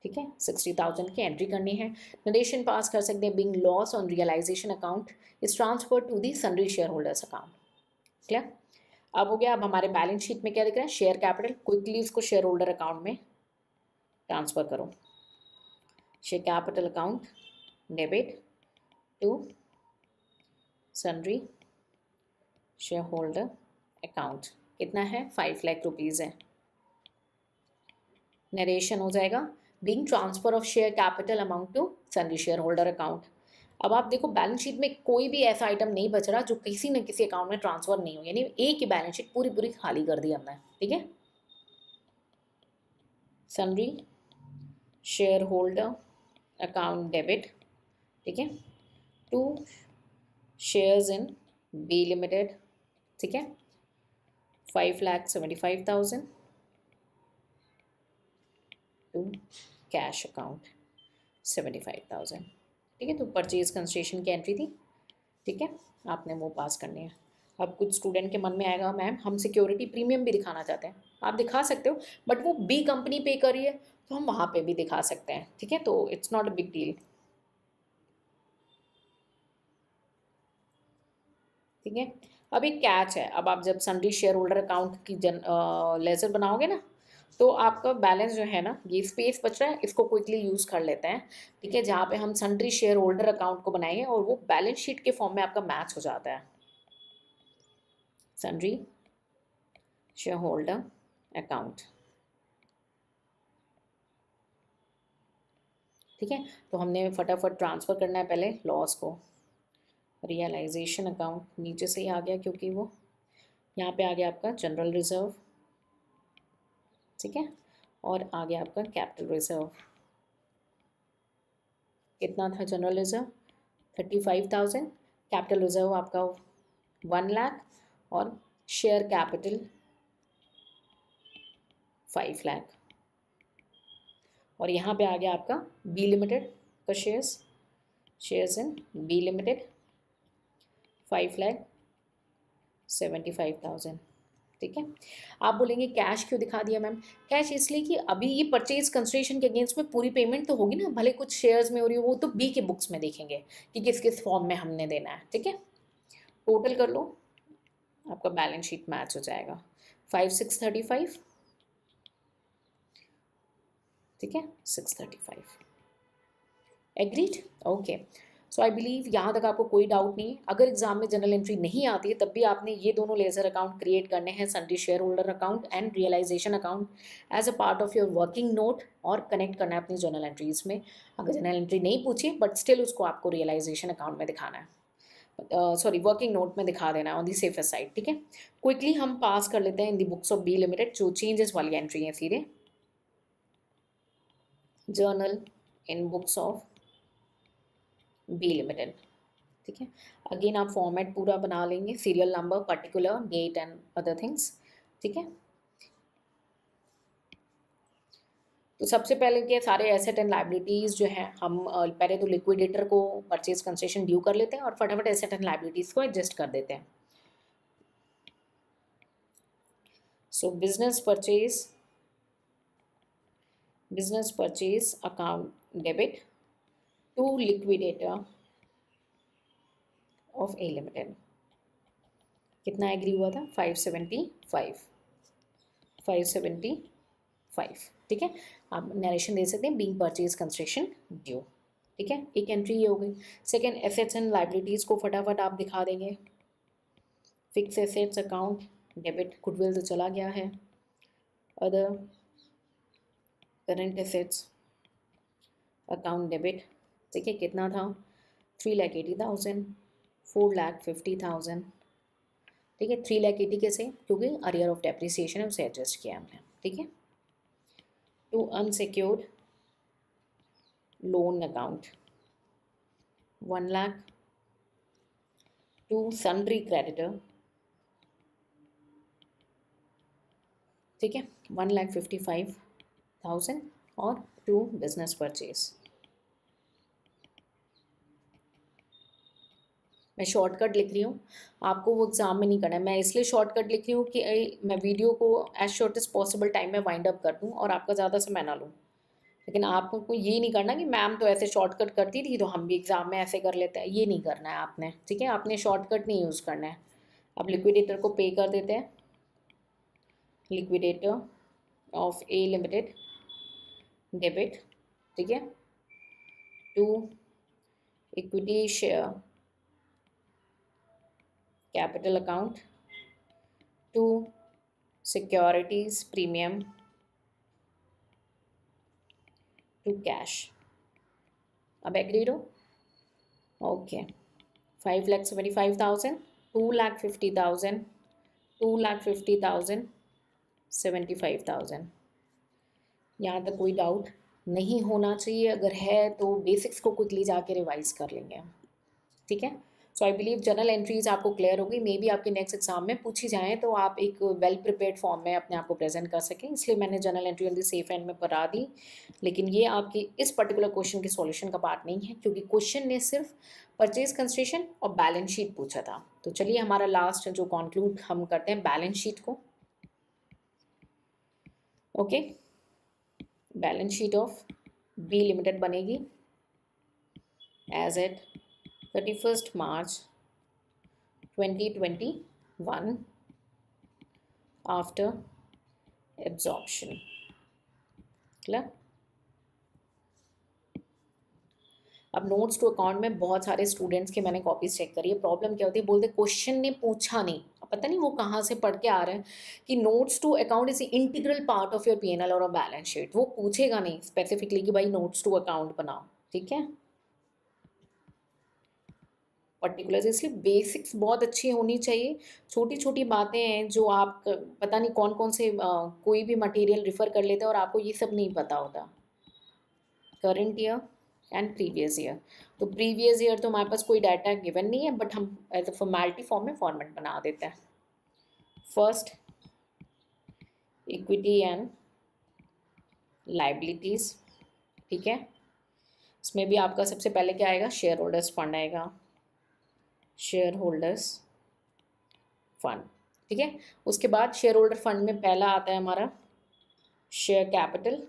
ठीक है, 60,000 की एंट्री करनी है। नरेशन पास कर सकते हैं, being loss on realisation account is transfer to the sundry share holders account. Clear? अब हो गया। अब हमारे बैलेंस शीट में क्या दिख रहा है, शेयर कैपिटल, क्विकली उसको शेयर होल्डर अकाउंट में ट्रांसफर करो। Share capital account debit to sundry share holder account, कितना है, 5 लाख रुपीज़ है। नरेशन हो जाएगा, being transfer of share capital amount to sundry share holder account. अब आप देखो बैलेंस शीट में कोई भी ऐसा आइटम नहीं बच रहा जो किसी न किसी अकाउंट में ट्रांसफर नहीं हो, यानी एक ही बैलेंस शीट पूरी पूरी खाली कर दी हमने। ठीक है, sundry share holder account debit, ठीक है, to shares in B limited, ठीक है, 5,75,000 टू कैश अकाउंट 75,000। ठीक है, तो परचेज कंसिडरेशन की एंट्री थी। ठीक है, आपने वो पास करनी है। अब कुछ स्टूडेंट के मन में आएगा, मैम हम सिक्योरिटी प्रीमियम भी दिखाना चाहते हैं। आप दिखा सकते हो, बट वो बी कंपनी पे करी है तो हम वहाँ पे भी दिखा सकते हैं। ठीक है, तो it's not a big deal. ठीक है, अब एक कैच है, अब आप जब सन्ड्री शेयर होल्डर अकाउंट की लेजर बनाओगे ना, तो आपका बैलेंस जो है ना, ये स्पेस बच रहा है, इसको क्विकली यूज़ कर लेते हैं। ठीक है, जहाँ पे हम सन्ड्री शेयर होल्डर अकाउंट को बनाएंगे और वो बैलेंस शीट के फॉर्म में आपका मैच हो जाता है। सन्ड्री शेयर होल्डर अकाउंट, ठीक है, तो हमने फटाफट ट्रांसफ़र करना है पहले लॉस को। रियलाइजेशन अकाउंट नीचे से ही आ गया, क्योंकि वो यहाँ पे आ गया आपका जनरल रिजर्व। ठीक है, और आ गया आपका कैपिटल रिजर्व। कितना था जनरल रिजर्व, 35,000, कैपिटल रिजर्व आपका 1 लाख, और शेयर कैपिटल 5 लाख। और यहाँ पे आ गया आपका बी लिमिटेड का शेयर्स इन बी लिमिटेड 5,75,000। ठीक है, आप बोलेंगे कैश क्यों दिखा दिया मैम? कैश इसलिए कि अभी ये परचेज कंसिडरेशन के अगेंस्ट में पूरी पेमेंट तो होगी ना, भले कुछ शेयर्स में हो रही हो, वो तो बी के बुक्स में देखेंगे कि किस किस फॉर्म में हमने देना है। ठीक है, टोटल कर लो, आपका बैलेंस शीट मैच हो जाएगा। 5,635, ठीक है, 635। Agreed? Okay, so I believe यहाँ तक आपको कोई डाउट नहीं है। अगर एग्जाम में जनरल एंट्री नहीं आती है तब भी आपने ये दोनों लेजर अकाउंट क्रिएट करने हैं, sundry share holder account and realisation account, as a part of your working note, और कनेक्ट करना है अपनी जर्नल एंट्रीज में। अगर जनरल एंट्री नहीं पूछी बट स्टिल उसको आपको रियलाइजेशन अकाउंट में दिखाना है, सॉरी वर्किंग नोट में दिखा देना है ऑन दी सेफर साइड। ठीक है, क्विकली हम पास कर लेते हैं in the books of B limited, जो चेंजेस वाली एंट्री है सीधे। Journal in books of B limited, ठीक है, अगेन आप फॉर्मेट पूरा बना लेंगे, serial number, particular, date and other things. ठीक है, तो सबसे पहले के सारे एसेट एंड लाइबिलिटीज़ जो है हम पहले तो लिक्विडेटर को परचेज कंसेशन ड्यू कर लेते हैं और फटाफट एसेट एंड लाइबिलिटीज़ को एडजस्ट कर देते हैं। So business purchase account debit to liquidator of A limited, कितना एग्री हुआ था, 575। ठीक है, आप नरेशन दे सकते हैं, बीइंग परचेज कंस्ट्रक्शन ड्यू। ठीक है, एक एंट्री ये हो गई। सेकेंड, एसेट्स एंड लाइबिलिटीज़ को फटाफट आप दिखा देंगे। Fix assets account debit, goodwill तो चला गया है। Other current assets account debit, ठीक है, कितना था, 3,80,000, 4,50,000। ठीक है, 3,80,000 कैसे, क्योंकि अरियर ऑफ डेप्रिसिएशन है, उसे एडजस्ट किया हमने। ठीक है, to unsecured loan account 1 lakh, to sundry creditor, ठीक है, 1,55,000, और टू बिजनेस परचेज। मैं शॉर्टकट लिख रही हूँ, आपको वो एग्ज़ाम में नहीं करना है। मैं इसलिए शॉर्टकट लिख रही हूँ कि मैं वीडियो को as short as possible time में वाइंड अप कर दूँ और आपका ज़्यादा समय ना लूँ। लेकिन आपको ये नहीं करना कि मैम तो ऐसे शॉर्टकट करती थी तो हम भी एग्ज़ाम में ऐसे कर लेते हैं, ये नहीं करना है आपने, ठीक है। आपने शॉर्टकट नहीं यूज़ करना है। अब लिक्विडेटर को पे कर देते हैं। Liquidator of A limited debit, ठीक है, to equity share capital account to securities premium to cash. अब एग्रीड हो? ओके। 5,75,000, 2,50,000, 2,50,000, 75,000। यहाँ तक कोई डाउट नहीं होना चाहिए। अगर है तो बेसिक्स को क्विकली जाके रिवाइज कर लेंगे, ठीक है। सो आई बिलीव जनरल एंट्रीज आपको क्लियर होगी। मे बी आपके नेक्स्ट एग्जाम में पूछी जाए तो आप एक वेल प्रिपेयर्ड फॉर्म में अपने आप को प्रेजेंट कर सकें, इसलिए मैंने general entry on the safe and में पढ़ा दी। लेकिन ये आपकी इस पर्टिकुलर क्वेश्चन के सॉल्यूशन का पार्ट नहीं है, क्योंकि क्वेश्चन ने सिर्फ परचेज कंसिडरेशन और बैलेंस शीट पूछा था। तो चलिए हमारा लास्ट जो कॉन्क्लूड हम करते हैं बैलेंस शीट को। Okay, balance sheet of B limited बनेगी as at 31st March 2021 after absorption. Clear? अब नोट्स टू अकाउंट में बहुत सारे स्टूडेंट्स के मैंने कॉपीज चेक करी है। प्रॉब्लम क्या होती है, बोलते क्वेश्चन ने पूछा नहीं, अब पता नहीं वो कहाँ से पढ़ के आ रहे हैं कि notes to account is integral part of your P N L और बैलेंस शीट। वो पूछेगा नहीं स्पेसिफिकली कि भाई नोट्स टू अकाउंट बनाओ, ठीक है। पर्टिकुलर इसलिए बेसिक्स बहुत अच्छी होनी चाहिए। छोटी छोटी बातें हैं जो आप पता नहीं कौन कौन से कोई भी मटेरियल रिफ़र कर लेते हैं और आपको ये सब नहीं पता होता। Current year and previous year, तो प्रीवियस ईयर तो हमारे पास कोई डाटा गिवन नहीं है, बट हम एज अ फॉर्मेलिटी फॉर्म में फॉर्मेट बना देते हैं। फर्स्ट, इक्विटी एंड लाइबिलिटीज़, ठीक है। इसमें भी आपका सबसे पहले क्या आएगा, शेयर होल्डर्स फंड आएगा, शेयर होल्डर्स फंड, ठीक है। उसके बाद शेयर होल्डर फंड में पहला आता है हमारा शेयर कैपिटल,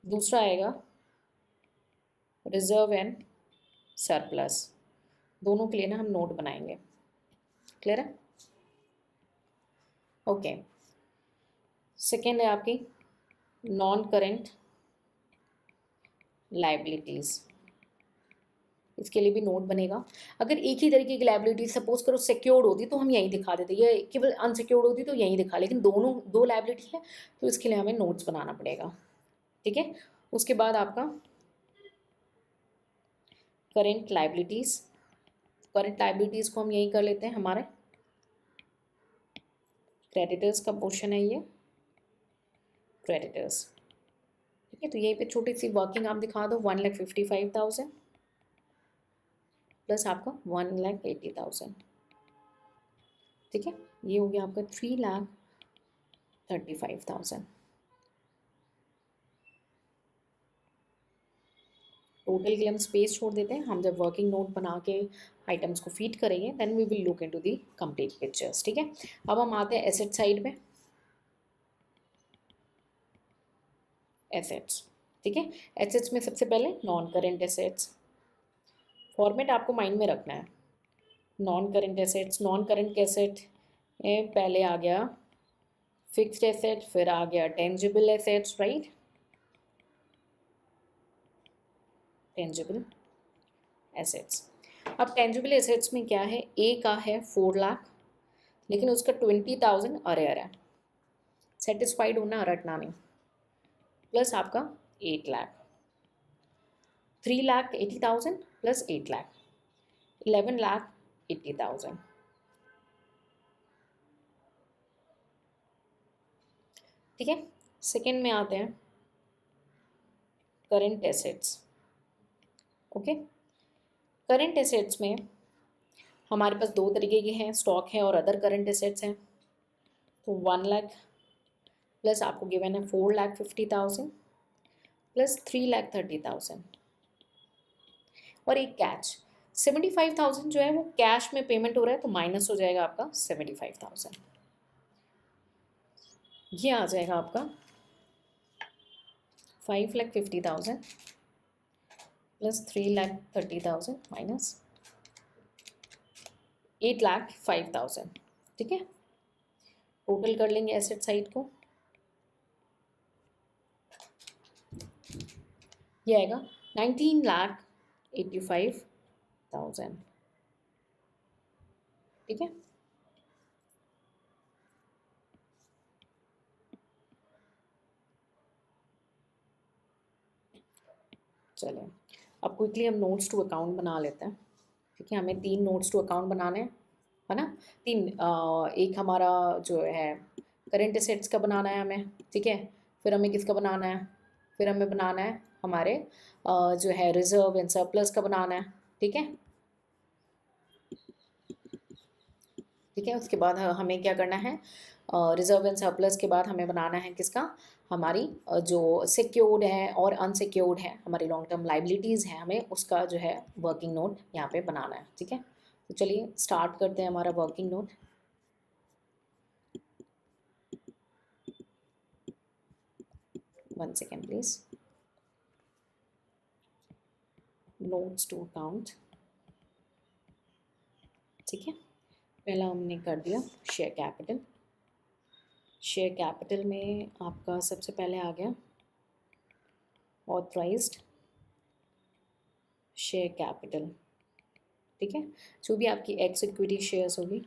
दूसरा आएगा रिजर्व एंड सरप्लस। दोनों के लिए ना हम नोट बनाएंगे, क्लियर है? ओके। सेकेंड है आपकी नॉन करेंट लाइबिलिटीज़, इसके लिए भी नोट बनेगा। अगर एक ही तरीके की लाइबिलिटी सपोज करो सिक्योर्ड होती तो हम यहीं दिखा देते, या केवल अनसिक्योर्ड होती तो यहीं दिखा, लेकिन दोनों दो लाइबिलिटी है तो इसके लिए हमें नोट्स बनाना पड़ेगा, ठीक है। उसके बाद आपका करेंट लाइबिलिटीज़, करंट लाइबिलिटीज़ को हम यही कर लेते हैं, हमारे क्रेडिटर्स का पोर्शन है ये, क्रेडिटर्स, ठीक है। तो यहीं पे छोटी सी वर्किंग आप दिखा दो, 1,55,000 प्लस आपका 1,80,000, ठीक है। ये हो गया आपका 3,35,000। टोटल के लिए हम स्पेस छोड़ देते हैं। हम जब वर्किंग नोट बना के आइटम्स को फीड करेंगे then we will look into the complete pictures, ठीक है। अब हम आते हैं एसेट साइड में, एसेट्स, ठीक है। एसेट्स में सबसे पहले नॉन करेंट एसेट्स, फॉर्मेट आपको माइंड में रखना है। Non current assets, non current asset में पहले आ गया फिक्स्ड एसेट, फिर आ गया tangible assets, right, tangible assets. अब टेंजिबल एसेट्स में क्या है, ए का है 4 लाख, लेकिन उसका 20,000 अरेयर है, सेटिस्फाइड होना रटना नहीं, प्लस आपका 8 लाख, 3,80,000 प्लस 8 लाख, 11,80,000, ठीक है। सेकेंड में आते हैं current assets, okay. Current assets में हमारे पास दो तरीके के हैं, स्टॉक है और अदर करंट एसेट्स हैं। तो 1 लाख प्लस आपको गिवन है 4,50,000 प्लस 3,30,000, और एक कैच, 75,000 जो है वो कैश में पेमेंट हो रहा है, तो माइनस हो जाएगा आपका 75,000। ये आ जाएगा आपका 5,50,000 प्लस 3,30,000 माइनस 8,05,000। ठीक है, टोटल कर लेंगे एसेट साइड को, ये आएगा 19,85,000। ठीक है, चलिए अब क्विकली हम नोट्स टू अकाउंट बना लेते हैं। ठीक है, हमें 3 नोट्स टू अकाउंट बनाने हैं, है ना। 3, एक हमारा जो है करंट एसेट्स का बनाना है हमें। ठीक है, फिर हमें किसका बनाना है, फिर हमें बनाना है हमारे जो है रिजर्व एंड सरप्लस का बनाना है। ठीक है, ठीक है, उसके बाद हमें क्या करना है, रिजर्व एंड सरप्लस के बाद हमें बनाना है किसका, हमारी जो सिक्योर्ड है और अनसिक्योर्ड है, हमारी लॉन्ग टर्म लाइबिलिटीज़ हैं, हमें उसका जो है वर्किंग नोट यहाँ पे बनाना है। ठीक है, तो चलिए स्टार्ट करते हैं हमारा working note. One second please, notes to account. ठीक है, पहला हमने कर दिया शेयर कैपिटल। शेयर कैपिटल में आपका सबसे पहले आ गया ऑथराइज्ड शेयर कैपिटल। ठीक है, जो भी आपकी एक्स इक्विटी शेयर्स होगी,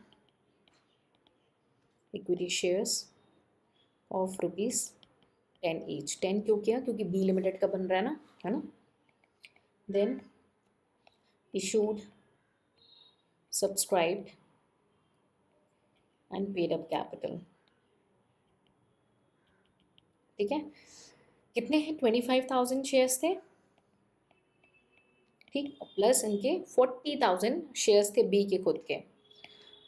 इक्विटी शेयर्स ऑफ ₹10 ईच। 10 क्यों किया, क्योंकि बी लिमिटेड का बन रहा है ना। Then issued, subscribed and paid up capital. ठीक है, कितने हैं, 25,000 शेयर्स थे। ठीक, प्लस इनके 40,000 शेयर्स थे बी के खुद के।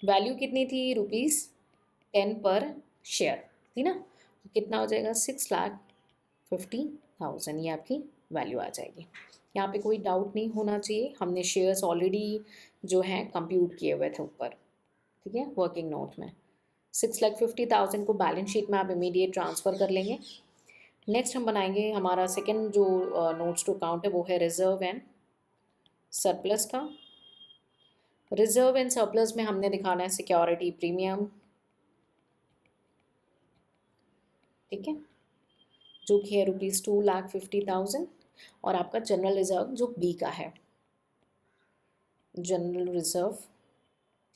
वैल्यू कितनी थी, ₹10 पर शेयर थी ना, तो कितना हो जाएगा 6,50,000, ये आपकी वैल्यू आ जाएगी। यहाँ पे कोई डाउट नहीं होना चाहिए, हमने शेयर्स ऑलरेडी जो हैं कंप्यूट किए हुए थे ऊपर। ठीक है, वर्किंग नोट में 6,50,000 को बैलेंस शीट में आप इमीडिएट ट्रांसफ़र कर लेंगे। नेक्स्ट हम बनाएंगे हमारा सेकेंड जो नोट्स टू अकाउंट है, वो है रिजर्व एंड सरप्लस का। रिजर्व एंड सरप्लस में हमने दिखाना है सिक्योरिटी प्रीमियम। ठीक है, जो कि है ₹2,50,000, और आपका जनरल रिजर्व जो बी का है, जनरल रिजर्व,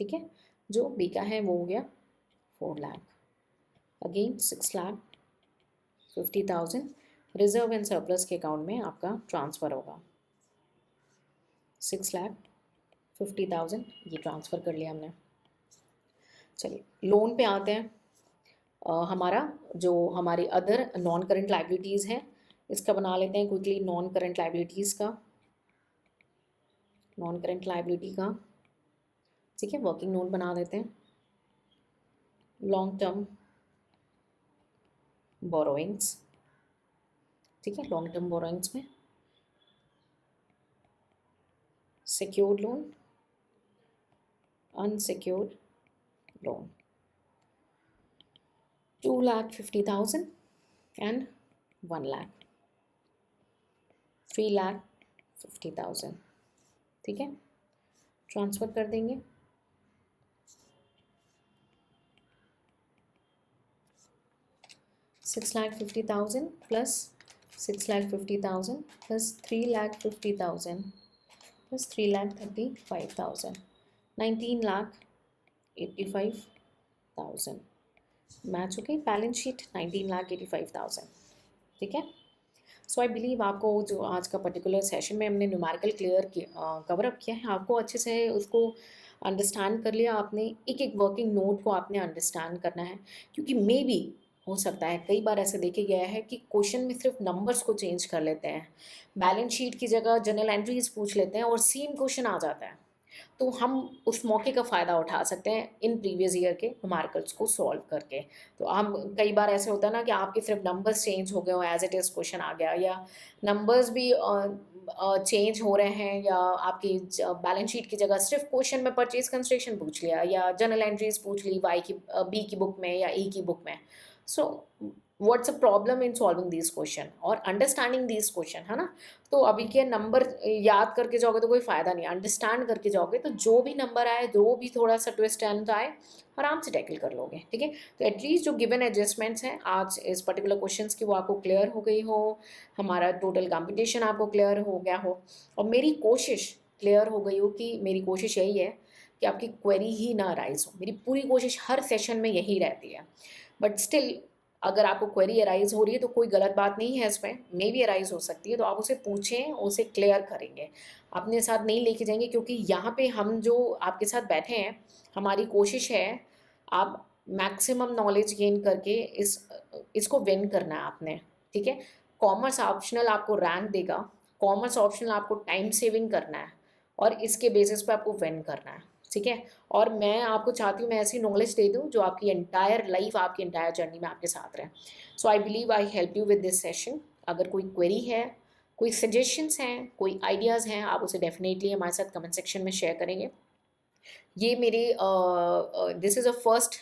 ठीक है, जो बी का है वो हो गया 4 lakh. Again 6,50,000 reserve and surplus के अकाउंट में आपका ट्रांसफ़र होगा। 6,50,000 ये ट्रांसफ़र कर लिया हमने। चलिए लोन पे आते हैं। हमारा जो हमारी अदर नॉन करंट लाइबिलिटीज़ हैं, इसका बना लेते हैं क्विकली नॉन करंट लाइबिलिटीज़ का, नॉन करंट लाइबिलिटी का। ठीक है, वर्किंग नोट बना देते हैं। Long term borrowings. ठीक है, लॉन्ग टर्म बोरोइंग्स में secured loan, unsecured loan, 2,50,000 and 1 lakh, 3,50,000। ठीक है, ट्रांसफ़र कर देंगे। $6,50,000 प्लस 6,50,000 प्लस 3,50,000 प्लस 3,35,000, 19,85,000 मैच हो गई बैलेंस शीट 19,85,000। ठीक है, सो आई बिलीव आपको जो आज का पर्टिकुलर सेशन में हमने न्यूमेरिकल कवर अप किया है, आपको अच्छे से उसको अंडरस्टैंड कर लिया आपने। एक एक वर्किंग नोट को आपने अंडरस्टैंड करना है, क्योंकि मे बी हो सकता है कई बार ऐसे देखा गया है कि क्वेश्चन में सिर्फ नंबर्स को चेंज कर लेते हैं, बैलेंस शीट की जगह जनरल एंट्रीज पूछ लेते हैं और सेम क्वेश्चन आ जाता है। तो हम उस मौके का फ़ायदा उठा सकते हैं इन प्रीवियस ईयर के न्यूमेरिकल्स को सॉल्व करके। तो हम कई बार ऐसे होता है ना कि आपके सिर्फ नंबर्स चेंज हो गए हो, एज इट इज़ क्वेश्चन आ गया, या नंबर्स भी चेंज हो रहे हैं, या आपकी बैलेंस शीट की जगह सिर्फ क्वेश्चन में परचेज कंसिडरेशन पूछ लिया, या जर्नल एंट्रीज पूछ ली वाई की बी की बुक में या ए की बुक में. So what's a problem in solving this question और अंडरस्टैंडिंग दिस क्वेश्चन, है ना. तो अभी के नंबर याद करके जाओगे तो कोई फ़ायदा नहीं, अंडरस्टैंड करके जाओगे तो जो भी नंबर आए, जो भी थोड़ा सा ट्विस्ट एंड आए, आराम से टैकल कर लोगे. ठीक है, तो एटलीस्ट जो गिवन एडजस्टमेंट्स हैं आज इस पर्टिकुलर क्वेश्चंस की वो आपको क्लियर हो गई हो, हमारा टोटल कंपटीशन आपको क्लियर हो गया हो, और मेरी कोशिश क्लियर हो गई हो कि मेरी कोशिश यही है कि आपकी क्वेरी ही ना अराइज हो. मेरी पूरी कोशिश हर सेशन में यही रहती है. बट स्टिल अगर आपको क्वेरी अराइज हो रही है तो कोई गलत बात नहीं है, इसमें मे भी अराइज हो सकती है, तो आप उसे पूछें, उसे क्लियर करेंगे, अपने साथ नहीं लेके जाएंगे. क्योंकि यहाँ पे हम जो आपके साथ बैठे हैं, हमारी कोशिश है आप मैक्सिमम नॉलेज गेन करके इसको विन करना है आपने. ठीक है, कॉमर्स ऑप्शनल आपको रैंक देगा, कॉमर्स ऑप्शनल आपको टाइम सेविंग करना है, और इसके बेसिस पे आपको विन करना है. ठीक है, और मैं आपको चाहती हूँ मैं ऐसी नॉलेज दे दूँ जो आपकी एंटायर लाइफ, आपकी एंटायर जर्नी में आपके साथ रहे. So I believe I help you with this session. अगर कोई क्वेरी है, कोई सजेशंस हैं, कोई आइडियाज़ हैं, आप उसे डेफिनेटली हमारे साथ कमेंट सेक्शन में शेयर करेंगे. ये मेरे this is a first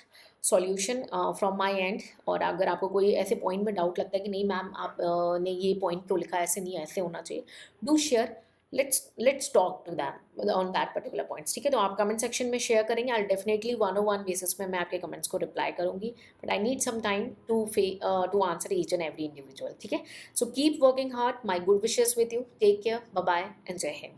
solution from my and. और अगर आपको कोई ऐसे पॉइंट में डाउट लगता है कि नहीं मैम आप ने ये पॉइंट तो लिखा ऐसे नहीं, ऐसे होना चाहिए, do share, let's talk to them on that particular points. ठीक है, तो आप कमेंट सेक्शन में शेयर करेंगे, आई डेफिनेटली 101 बेसिस में मैं आपके कमेंट्स को रिप्लाई करूंगी. But I need some time to answer each and every individual. ठीक है, so keep working hard, my good wishes with you, take care, bye bye and जय हिंद.